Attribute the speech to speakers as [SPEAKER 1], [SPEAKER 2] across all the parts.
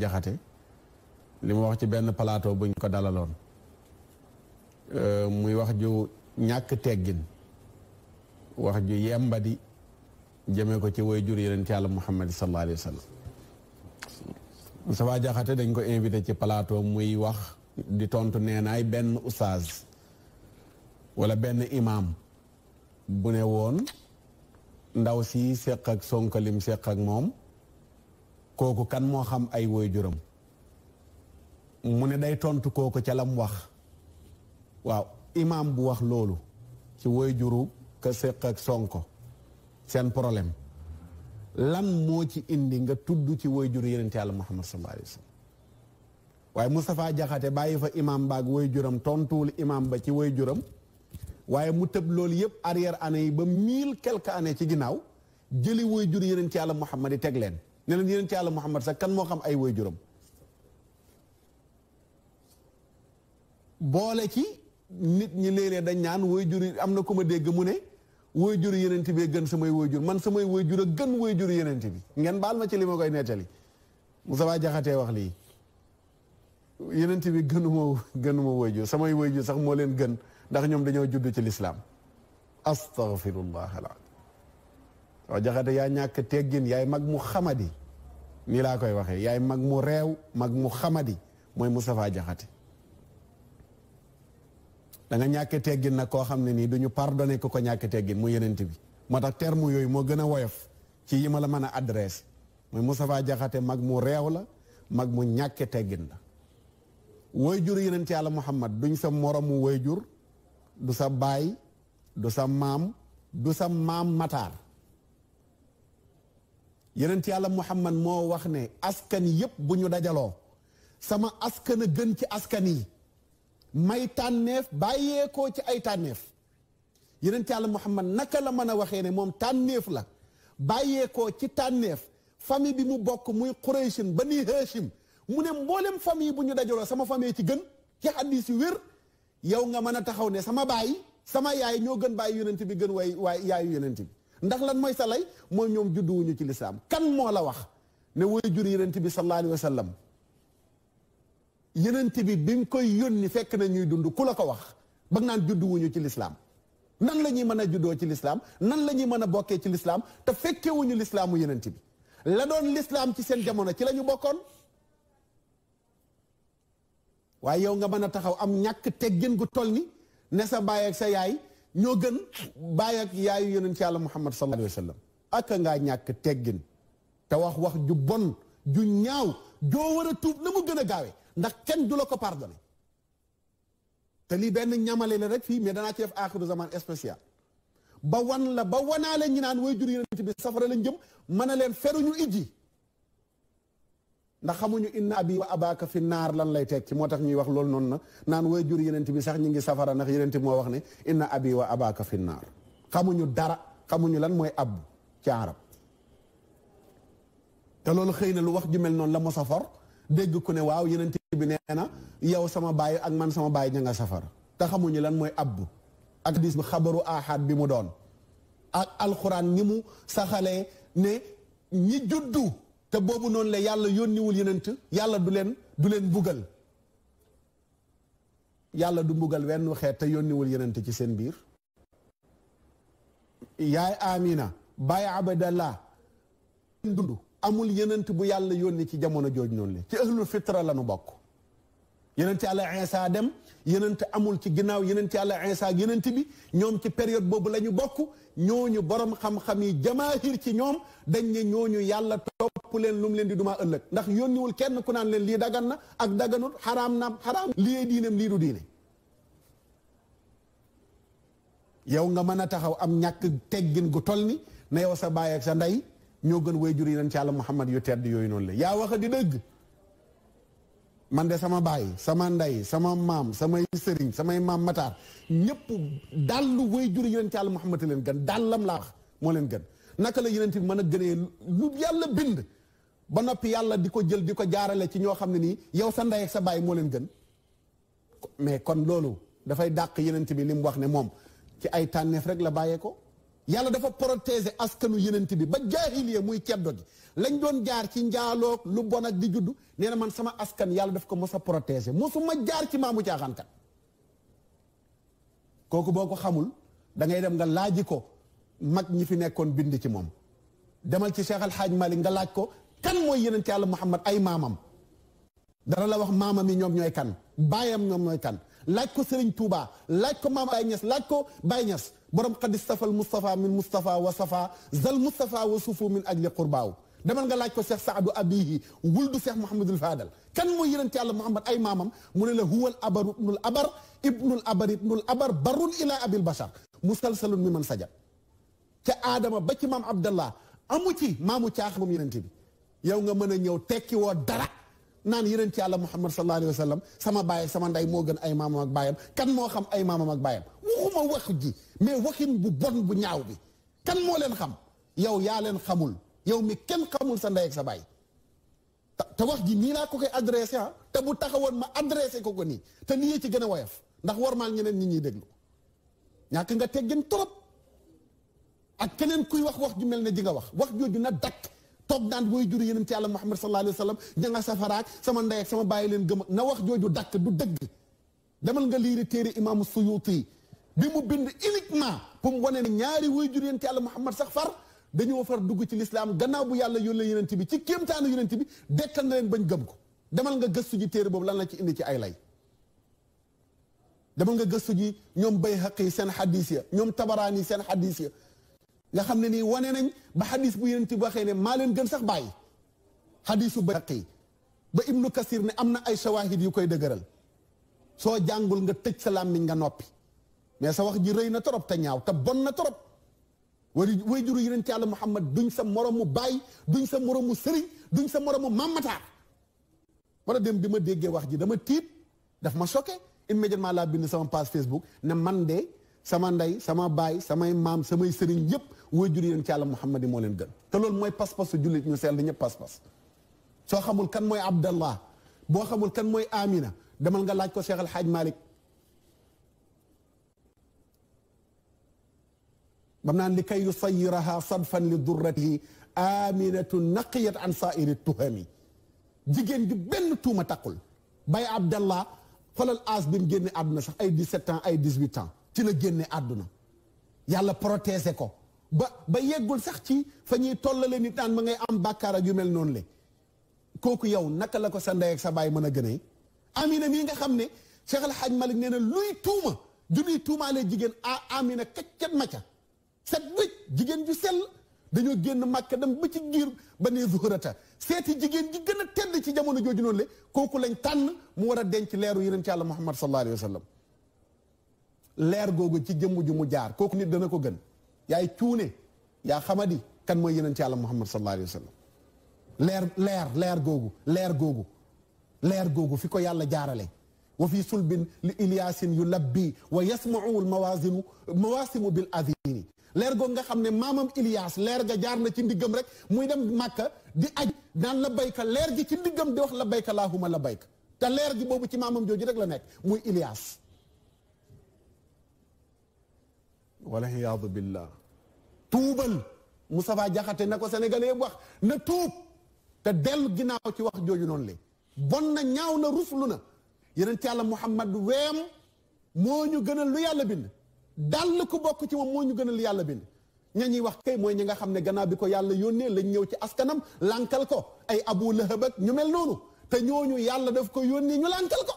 [SPEAKER 1] Jaxate li mu wax ci benn plateau buñ ko dalaloon muy wax ju ñàkk teggin wax ju yembadi jëmee ko ci way jur yonent Yàlla Muhammad sallallahu alayhi wa sallam Moustapha Jaxate dañ ko invité ci plateau muy wax di tontu neenaay benn oustaz wala benn imam bu ne woon ndaw si seq ak Sonko lim seq ak moom kooku kan moo xam ay waajuram mu ne day tontu kooku ca lam wax waaw imam bu wax loolu ci waajuru ka seq ak Sonko seen problème lan moo ci indi nga tudd ci waajuru yonent Yàlla Muhammad sallallahu alayhi wa sallam waaye Moustapha Jaxate bàyyi fa imam baag waajuram tontuwul imam ba ci waajuram waaye mu tëb loolu yëpp arrière année yi ba 1000 quelques années ci ginnaaw jëli waajur yonent Yàlla Muhammad yi teg leen ne leen yonent Yàlla Muhammad sax kan moo xam ay waajuram boole ci nit ñi léeg-léeg dañ ñaan waajur yi am na ku ma dégg mu ne waajur yonent bi gën samay waajur man samay waajur a gën waajur yonent bi ngeen baal ma ci li ma koy nettali Moustapha Jaxate wax lii yonent bi gënuma waajur samay waajur sax moo leen gën ndax ñoom dañoo judd ci lislaam astaghfirullah alazim waaw Jaxate yaa ñàkk teggin yaay mag mu xamadi nii laa koy waxee yaay mag mu reew mag mu xamadi mooy Moustapha Jaxate da nga ñàkk teggin nag koo xam ne nii du ñu pardonné ko ñàkk teggin mu yenent bi moo tax terme yooyu moo gën a woyof ci yi ma la mën a adresse mooy Moustapha Jaxate mag mu reew la mag mu ñàkk teggin la waajur yenent Yàlla Muhammad duñ sa moromu waajur du sa baay du sa maam du sa maam mataar yenent Yàlla Muhammad moo wax ne askan yépp bu ñu dajaloo sama askan a gën ci askan yi may tànneef bàyyeekoo ci ay tànneef yenent Yàlla Muhammad naka la mën a waxee ne moom tànneef la bàyyeekoo ci tànneef famille bi mu bokk muy Qurayshin Bani Hashim mu ne mboolem famille bu ñu dajaloo sama famille ci gën ci hadiis yu wér yow nga mën a taxaw ne sama baay sama yaay ñoo gën bàyyi yonent bi gën waay yaayu yonent bi ndax lan mooy sa lay mooy ñoom judduwuñu ci lislaam kan moo la wax ne way jur yonent bi sallallahu alayhi wa sallam yonent bi bi nga koy yónni fekk na ñuy dund ku la ko wax ba naan judduwuñu ci lislaam nan la ñuy mën a juddoo ci lislaam nan la ñuy mën a bokkee ci lislaam te fekkewuñu lislaamu yonent bi la doon lislaam ci seen jamono ci la ñu bokkoon waaye yow nga mën a taxaw am ñàkk teggin gu toll ni ne sa baay ak sa yaay ñoo gën baay ak yaayu yonent Yàlla Muhammad sallallahu alayhi wa sallam ak ngaa ñàkk teggin te wax ju bon ju ñaaw joo war a tuub na mu gën a gaawe ndax kenn du la ko pardonné te lii benn ñamale la rek fii mais danaa ci def aaxiru zaman spécial ba wan la ba wanaale ñi naan way jur yonent bi safara lañ jëm mën a leen feruñu ijji ndax xamuñu inna abi wa abaka fi naar lan lay teg ci moo tax ñuy wax loolu noonu na naan way jur yonent bi sax ñi ngi safara ndax yonent bi moo wax ne inna abi wa abaka fi naar xamuñu dara xamuñu lan mooy ab ci arab te loolu xëy na lu wax ju mel noonu la mos a for dégg ku ne waaw yonent bi nee na yow sama baay ak man sama baay ña nga safara te xamuñu lan mooy ab ak hadis bi xabaru ahad bi mu doon ak alxuraan ni mu saxalee ne ñi juddu te boobu noonu la yàlla yónniwul yonent yàlla du leen mbugal yàlla du mbugal wenn xeet te yónniwul yonent ci seen biir yaay Amina baay Abdallah dund amul yonent bu yàlla yónni ci jamono jooj noonu la ci ahlul fitra la nu bokk yonent yàlla Isa dem yonent amul ci ginnaaw yonent yàlla Isa ak yonent bi ñoom ci période boobu la ñu bokk ñooñu borom xam-xam yi jamaahir ci ñoom dañ ne ñooñu yàlla topp leen lu mu leen di dumaa ëllëg ndax yónniwul kenn ku naan leen lii dagan na ak daganut xaraam na xaraam lii diineem lii du diine yow nga mën a taxaw am ñàkk teggin gu toll ni ne yow sa baay ak sa ndey ñoo gën way jur yonent yàlla Muhammad yu tedd yooyu noonu la yaa wax di dëgg man de sama baay sama ndey sama maam samay sëriñ samay maam mataar ñëpp dallu way jur yonent yàlla Muhammad leen gën dàllam laa wax moo leen gën naka la yonent bi mën a gënee lu yàlla bind ba noppi yàlla di ko jël di ko jaarale ci ñoo xam ne nii yow sa ndey ak sa baay moo leen gën mais kon loolu dafay dàq yonent bi li mu wax ne moom ci ay tànneef rek la bàyyee ko yàlla dafa protéger askanu yenent bi ba jaahiliya muy ceddo gi lañ doon jaar ci njaaloog lu bon ak di juddu nee na man sama askan yàlla daf ko mos a protéger mosuma jaar ci maamu caaxaankat kooku boo ko xamul da ngay dem nga laaji ko mag ñi fi nekkoon bind ci moom demal ci Cheikh Al Hadj Malick nga laaj ko kan mooy yenent yàlla Muhammad ay maamam dara la wax maamam yi ñoom ñooy kan baayam ñoom ñooy kan laaj ko Serigne Touba laaj ko maam Baye Niass laaj ko Baye Niass borom xadis stafal Moustapha min Moustapha wa Safa zal Moustapha wa suufu min ajli qurbaaw demal nga laaj ko Cheikh Saadu Abihi wuldu Cheikh Mouhamadul Fadal kan mooy yenent yàlla Muhammad ay maamam mu ne la huwal abaru ibnul abar ibnul abar ibnul abar barun ila abil bashar musalsalun mi man saja ca aadama ba ci maam Abdallah amu ci maamu caax moom yenent bi yow nga mën a ñëw tekki woo dara naan yenent yàlla Muhammad sallallahu alayhi wa sallam sama baay sama ndey moo gën ay maamam ak baayam kan moo xam ay maamam ak baayam waxuma wax ji mais waxin bu bon bu ñaaw bi kan moo leen xam yow yaa leen xamul yow mi kenn xamul sa ndey ak sa baay te wax ji nii laa ko koy adressé te bu taxawoon ma adressé ko nii te lii ci gën a woyof ndax warmaal ñeneen ñi ñuy déglu ñàkk nga teggin trop ak keneen kuy wax ju mel ne ji nga wax jooju na dakk toog naan booy jur yeneen ci yàlla Muhammad sallallahu alayhi wa sallam ña nga safaraak sama ndey ak sama bàyyi leen gëm na wax jooju dakk du dëgg demal nga liiri téere imaamu Suyuti bi mu bind uniquement pour mu wane ne ñaari woy jur yeneen ci yàlla Muhammad sax far dañoo far dugg ci lislaam gannaaw bu yàlla yónnee yeneen bi ci kéemtaanu yeneen bi dekkal na leen bañ gëm ko demal nga gëstu ji téere boobu lan la ci indi ci ay lay demal nga gëstu ji ñoom Bayhaqi seen xadis ya ñoom Tabaraani seen xadis ya nga xam ne nii wane nañ ba xadis bu yeneen bi waxee ne maa leen gën sax bàyyi xadisu Bayhaqi ba Ibnu Kasir ne am na ay shawahid yu koy dëgëral soo jàngul nga tëj sa làmmiñ nga noppi mais sa wax ji rëy na trop te ñaaw te bon na trop way juru yeneen ci yàlla Muhammad duñ sa moromu baay duñ sa moromu sëriñ duñ sa moromu mamataar wala dem bi ma déggee wax ji dama tiit daf ma choqué immédiatement laa bind sama page Facebook ne man de sama ndey sama baay samay maam samay sëriñ yëpp way juru yeneen ci yàlla Muhammad yi moo leen gën te loolu mooy pas-pasu jullit ñu sell ñëpp pas-pas soo xamul kan mooy Abdallah boo xamul kan mooy Amina demal nga laaj ko Cheikh Al Hadj Malick bam naan li kay yusayiraha sadfan li durratihi aminatu naqiyat an sairi tuhami jigéen ju benn tuuma taqul bay Abdallah xolal as bi mu génne àdduna sax ay 17 ans ay 18 ans ci la génne àdduna yàlla protégé ko ba yeggul sax ci fa ñuy tollale nit naan ma ngay am bàkkaar ak yu mel noonu le kooku yow naka la ko sa ndey ak sa baay mën a gënee Amina mii nga xam ne Cheikh Al Hadj Malick nee na luy tuuma junuy tuumaalee jigéen Amina kaccat macca set wécc jigéen ju sell dañoo génn Màkka dem ba ci giir ba ne Zuhrata seeti jigéen ji gën a tedd ci jamono jooju noonu le kooku lañ tànn mu war a denc leeru yonent ci Yàlla Muhammad sallallahu alayhi wa sallam leer googu ci jëmm ju mu jaar kooku nit dana ko gën yaay cuune yaa xamadi kan mooy yonent ci Yàlla Muhammad sallallahu alayhi wa sallam leer googu fi ko yàlla jaarale wa fi sulbin li Ilyasin yu labbi wa yasmau mawasimu bil adini leer googu nga xam ne maamam Ilyas leer ga jaar na ci ndiggam rek muy dem Màkka di aj naan la bayka leer gi ci ndiggam di wax la bayka laahuma la bayka te leer gi boobu ci maamam jooju rek la nekk muy Ilyas wala iyaadu billah tuubal Moustapha Jaxate na ko sénégalais yëpp wax na tuub te dellu ginnaaw ci wax jooju noonu le bon na ñaaw na ruslu na yeneen ci yàlla Muhammad weem moo ñu gënal lu yàlla bind dal ko bokk ci moom moo ñu gënal lu yàlla bind ña ñuy wax kay mooy ñi nga xam ne gannaaw bi ko yàlla yónnee lañ ñëw ci askanam lànkal ko ay Abu Lahab ak ñu mel noonu te ñooñu yàlla daf ko yónnee ñu lànkal ko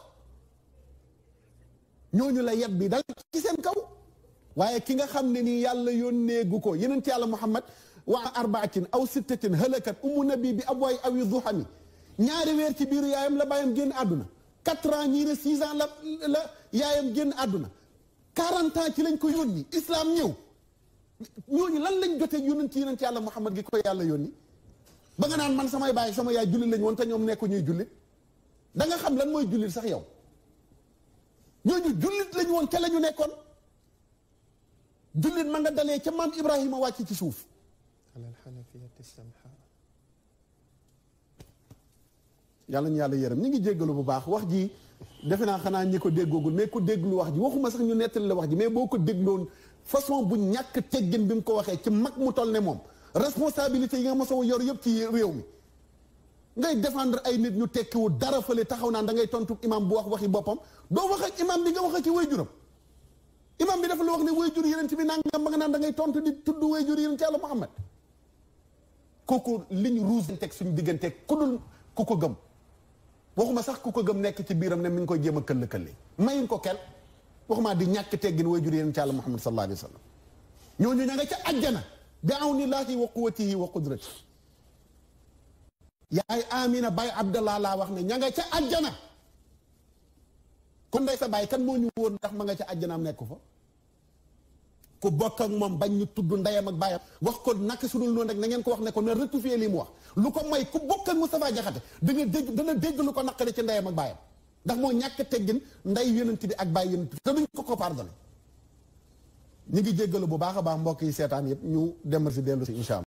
[SPEAKER 1] ñooñu la yet bi dal ci seen kaw waaye ki nga xam ne nii yàlla yónnee gu ko yeneen ci yàlla Muhammad wa arbaatin aw sittatin halakat umu nabi bi abwaay aw yu duhami ñaari weer ci biiru yaayam la baayam génn àdduna 4 ans ñii ne 6 ans la yaayam génn àdduna 40 ans ci lañ ko yónni islam ñëw ñooñu lan lañ jotee yónent ci yàlla Muhammad gi ko yàlla yónni ba nga naan man samay baay sama yaay jullit lañ woon te ñoom nekku ñuy jullit da nga xam lan mooy jullit sax yow ñooñu jullit lañ woon ca la ñu nekkoon jullit ma nga dalee ca maam Ibrahima wàcc ci suuf yàlla ñu yàlla yërëm ñu ngi jéggalu bu baax wax ji defe naa xanaa ñi ko déggoogul mais ko dégglu wax ji waxuma sax ñu nettali la wax ji mais boo ko dégloon façon bu ñàkk teggin bi mu ko waxee ci mag mu toll ne moom responsabilité yi nga mos a yor yëpp ci réew mi ngay défendre ay nit ñu tekkiwu dara fële taxaw naan da ngay tontu imam bu wax waxi boppam doo wax ak imam bi nga wax ak ci waajuram imam bi dafa la wax ne waajur yeneen bi nangam ba nga naan da ngay tontu di tudd waajur yeneen ci Yàlla Muhammad kooku liñ ruus teg suñu diggante ku dul ku ko gëm waxuma sax ku ko gëm nekk ci biiram ne mi ngi koy jéem a këll-këlli mayuñ ko kenn waxuma di ñàkk teggin waajur yeneen ci Yàlla Muhammad sallallahu alayhi wa sallam ñooñu ña nga ca àjjana bi awnillaahi wa quwwatihi wa qudratihi yaay Amina Baye Abdallah laa wax ne ña nga ca àjjana kon ndey sa baay kan moo ñu woon ndax ma nga ca àjjanaam nekk fa ku bokk ak moom bañ ñu tudd ndeyam ak baayam wax ko naka su dul noonu rek na ngeen ko wax ne ko na rectifier lii mu wax lu ko may ku bokk ak Moustapha Diakhaté dana dégg lu ko naqari ci ndeyam ak baayam ndax moo ñàkk teggin ndey yonent bi ak baay yonent bi te duñ ko pardonné ñu ngi jéggalu bu baax a baax mbokk yi seetaan yëpp ñu dem si dellu si incha allah